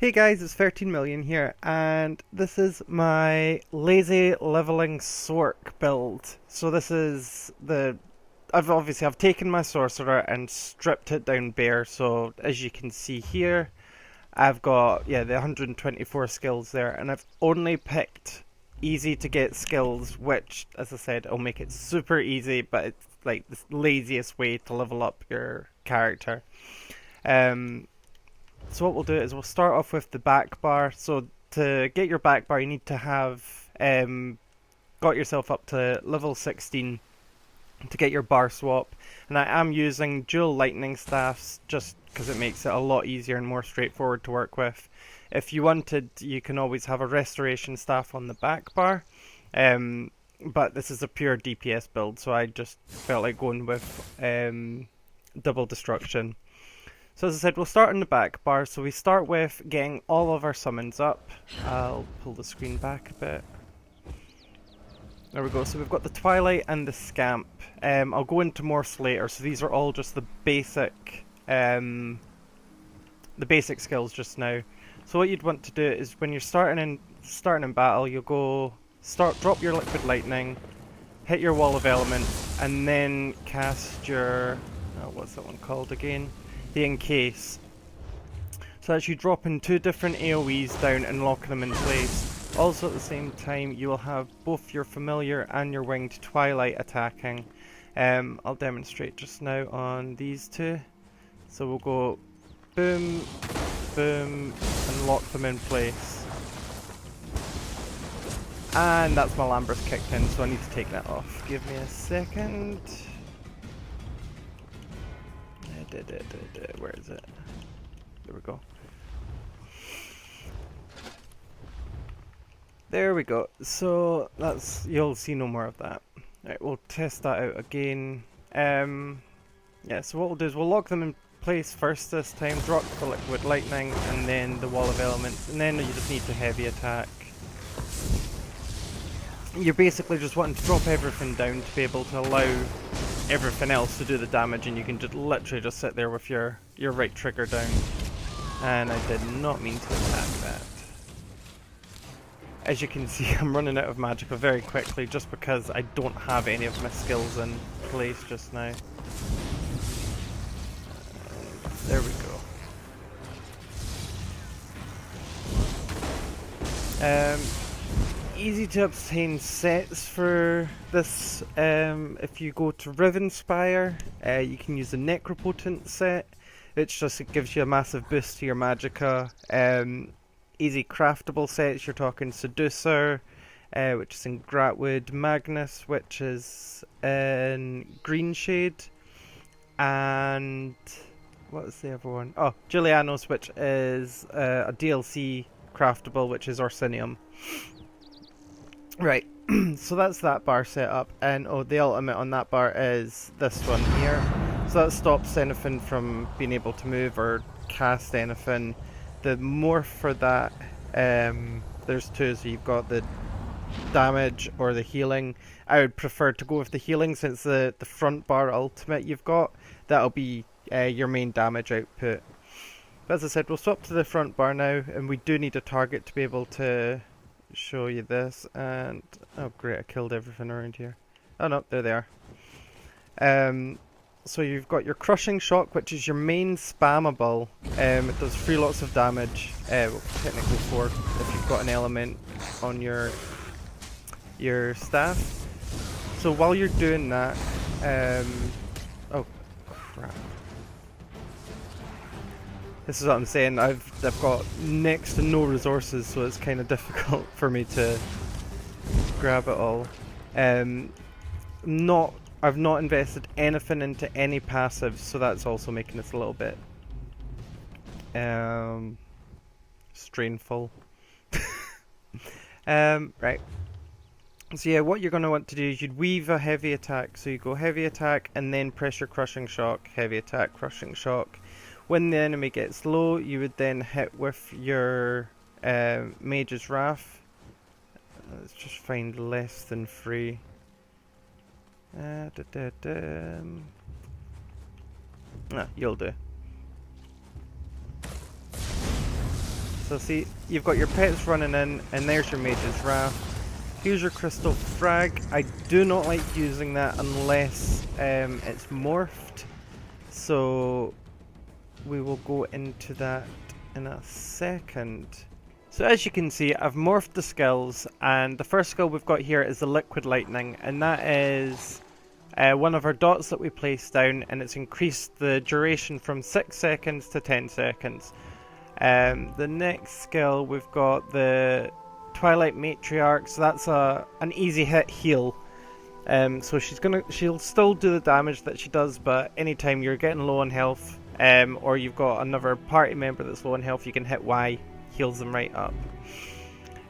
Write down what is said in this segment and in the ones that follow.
Hey guys, it's 13 million here, and this is my lazy leveling Sorc build. So this is I've taken my sorcerer and stripped it down bare. So as you can see here, I've got the 124 skills there, and I've only picked easy to get skills, which, as I said, will make it super easy, but it's like the laziest way to level up your character. Um, so what we'll do is we'll start off with the back bar. So to get your back bar, you need to have got yourself up to level 16 to get your bar swap. And I am using dual lightning staffs just because it makes it a lot easier and more straightforward to work with. If you wanted, you can always have a restoration staff on the back bar. But this is a pure DPS build, so I just felt like going with double destruction. So as I said, we'll start on the back bar. So we start with getting all of our summons up. I'll pull the screen back a bit. There we go. So we've got the Twilight and the Scamp. I'll go into morphs later. So these are all just the basic skills just now. So what you'd want to do is when you're starting in battle, you'll go drop your liquid lightning, hit your wall of elements, and then cast your what's that one called again? The Encase. So that's you dropping two different AoEs down and locking them in place. Also at the same time you will have both your familiar and your winged Twilight attacking. I'll demonstrate just now on these two. So we'll go boom, boom, and lock them in place. And that's my Lamberth kicked in, so I need to take that off. Give me a second. Where is it? There we go. There we go. So you'll see no more of that. Right, we'll test that out again. So what we'll do is we'll lock them in place first this time, drop the liquid lightning, and then the wall of elements, and then you just need to heavy attack. You're basically just wanting to drop everything down to be able to allow everything else to do the damage, and you can just literally just sit there with your right trigger down. And I did not mean to attack that. As you can see, I'm running out of magicka very quickly just because I don't have any of my skills in place just now. There we go. Easy to obtain sets for this. If you go to Rivenspire, you can use the Necropotent set, which just gives you a massive boost to your magicka. Easy craftable sets, you're talking Seducer, which is in Gratwood, Magnus, which is in Greenshade, and what was the other one? Oh, Julianos, which is a DLC craftable, which is Orsinium. Right, so that's that bar set up, and the ultimate on that bar is this one here. So that stops anything from being able to move or cast anything. The morph for that, there's two, so you've got the damage or the healing. I would prefer to go with the healing since the front bar ultimate you've got, that'll be your main damage output. But as I said, we'll swap to the front bar now, and we do need a target to be able to show you this. And oh great, I killed everything around here. Oh no, there they are. So you've got your Crushing Shock, which is your main spammable. It does 3 lots of damage. Well, technically 4 if you've got an element on your staff. So while you're doing that, oh crap. This is what I'm saying. I've got next to no resources, so it's kind of difficult for me to grab it all. I've not invested anything into any passives, so that's also making this a little bit strainful. Right. So yeah, what you're going to want to do is you'd weave a heavy attack. So you go heavy attack and then press your Crushing Shock, heavy attack, Crushing Shock. When the enemy gets low, you would then hit with your Mage's Wrath. Let's just find less than 3. You'll do. So see, you've got your pets running in, and there's your Mage's Wrath. Here's your Crystal Frag. I do not like using that unless it's morphed. So we will go into that in a second. So as you can see, I've morphed the skills, and the first skill we've got here is the Liquid Lightning, and that is one of our dots that we place down, and it's increased the duration from 6 seconds to 10 seconds. The next skill we've got the Twilight Matriarch, so that's an easy hit heal. So she'll still do the damage that she does, but anytime you're getting low on health, or you've got another party member that's low on health, you can hit Y, heals them right up.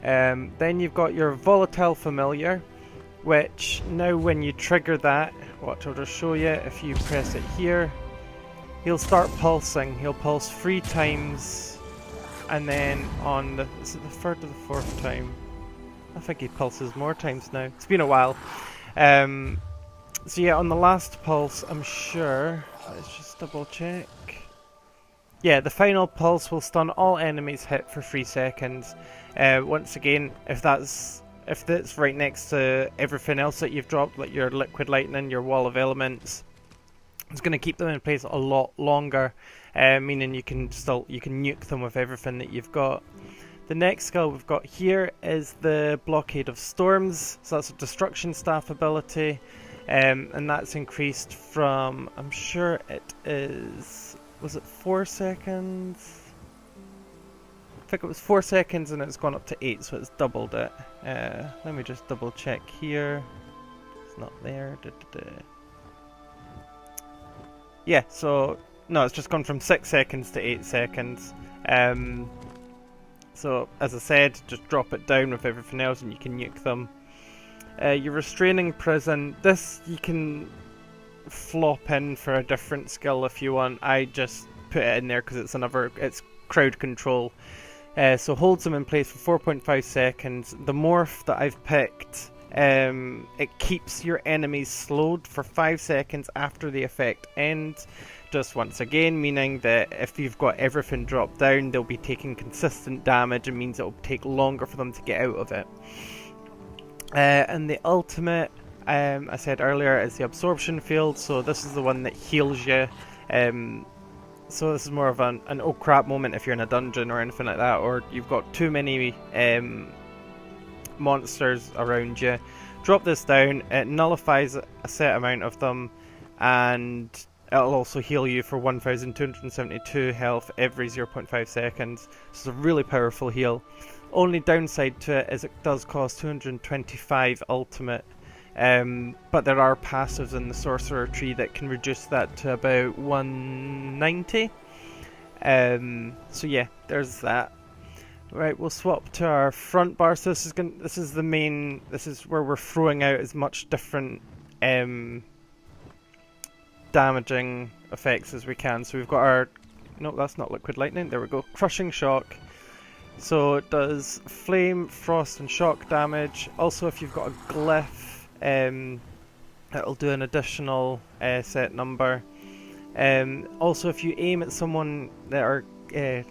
Then you've got your Volatile Familiar, which now when you trigger that, watch, I'll just show you, if you press it here, he'll start pulsing. He'll pulse 3 times, and then on the, is it the 3rd or the 4th time? I think he pulses more times now. It's been a while. So yeah, on the last pulse, I'm sure, let's just double check. Yeah, the final pulse will stun all enemies hit for 3 seconds. Once again, if that's right next to everything else that you've dropped, like your Liquid Lightning, your Wall of Elements, it's going to keep them in place a lot longer, meaning you can nuke them with everything that you've got. The next skill we've got here is the Blockade of Storms, so that's a Destruction Staff ability, and that's increased from, I'm sure it is, was it 4 seconds? I think it was 4 seconds and it's gone up to 8, so it's doubled it. Let me just double check here. It's not there. Yeah, so no, it's just gone from 6 seconds to 8 seconds. So as I said, just drop it down with everything else and you can nuke them. Your Restraining Prison, this you can flop in for a different skill if you want. I just put it in there because it's crowd control. So holds them in place for 4.5 seconds. The morph that I've picked, it keeps your enemies slowed for 5 seconds after the effect ends. Just once again, meaning that if you've got everything dropped down, they'll be taking consistent damage, and means it'll take longer for them to get out of it. And the ultimate, I said earlier, is the Absorption Field, so this is the one that heals you. So this is more of an oh crap moment if you're in a dungeon or anything like that, or you've got too many monsters around you. Drop this down, it nullifies a set amount of them, and it'll also heal you for 1272 health every 0.5 seconds. So it's a really powerful heal. Only downside to it is it does cost 225 ultimate. But there are passives in the Sorcerer tree that can reduce that to about 190. So yeah, there's that. Right, we'll swap to our front bar. So this is the main. This is where we're throwing out as much different damaging effects as we can. So we've got our, no, that's not Liquid Lightning. There we go. Crushing Shock. So it does flame, frost, and shock damage. Also, if you've got a glyph, it'll do an additional set number. Also, if you aim at someone that are, a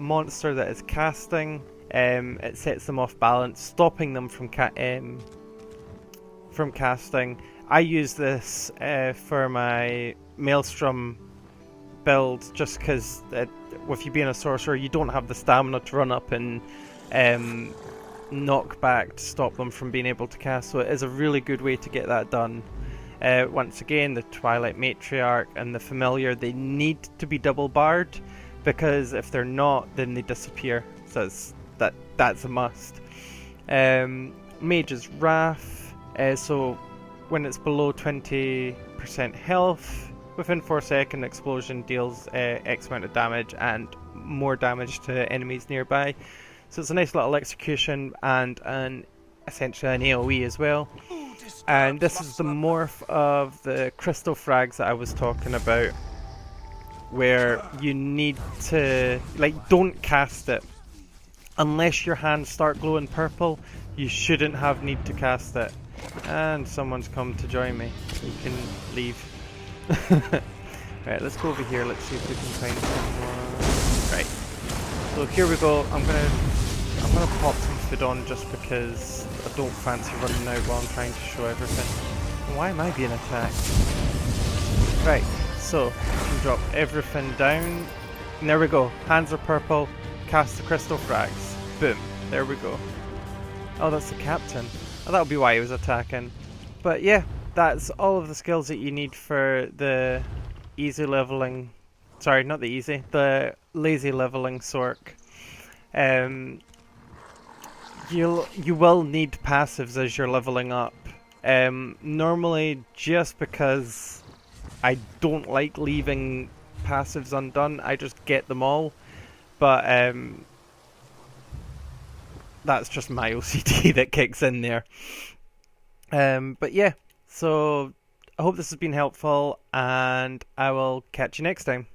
monster that is casting, it sets them off balance, stopping them from casting. I use this for my Maelstrom build, just because with you being a sorcerer, you don't have the stamina to run up and knock back to stop them from being able to cast, so it is a really good way to get that done. Once again, the Twilight Matriarch and the Familiar, they need to be double barred, because if they're not, then they disappear, so that's a must. Mage's Wrath, so when it's below 20% health, within 4 seconds, explosion deals X amount of damage and more damage to enemies nearby. So it's a nice little execution and essentially an AoE as well. And this is the morph of the crystal frags that I was talking about, where you need to, don't cast it. Unless your hands start glowing purple, you shouldn't have need to cast it. And someone's come to join me. You can leave. Right, let's go over here. Let's see if we can find someone. Right. So here we go. I'm gonna pop some food on just because I don't fancy running out while I'm trying to show everything. Why am I being attacked? Right, so you can drop everything down. And there we go. Hands are purple. Cast the crystal frags. Boom. There we go. Oh, that's the captain. Oh, that'll be why he was attacking. But yeah, that's all of the skills that you need for the easy leveling. Sorry, not the easy. The lazy leveling Sorc. Um, you will need passives as you're leveling up. Normally, just because I don't like leaving passives undone, I just get them all. But that's just my OCD that kicks in there. But yeah, so I hope this has been helpful, and I will catch you next time.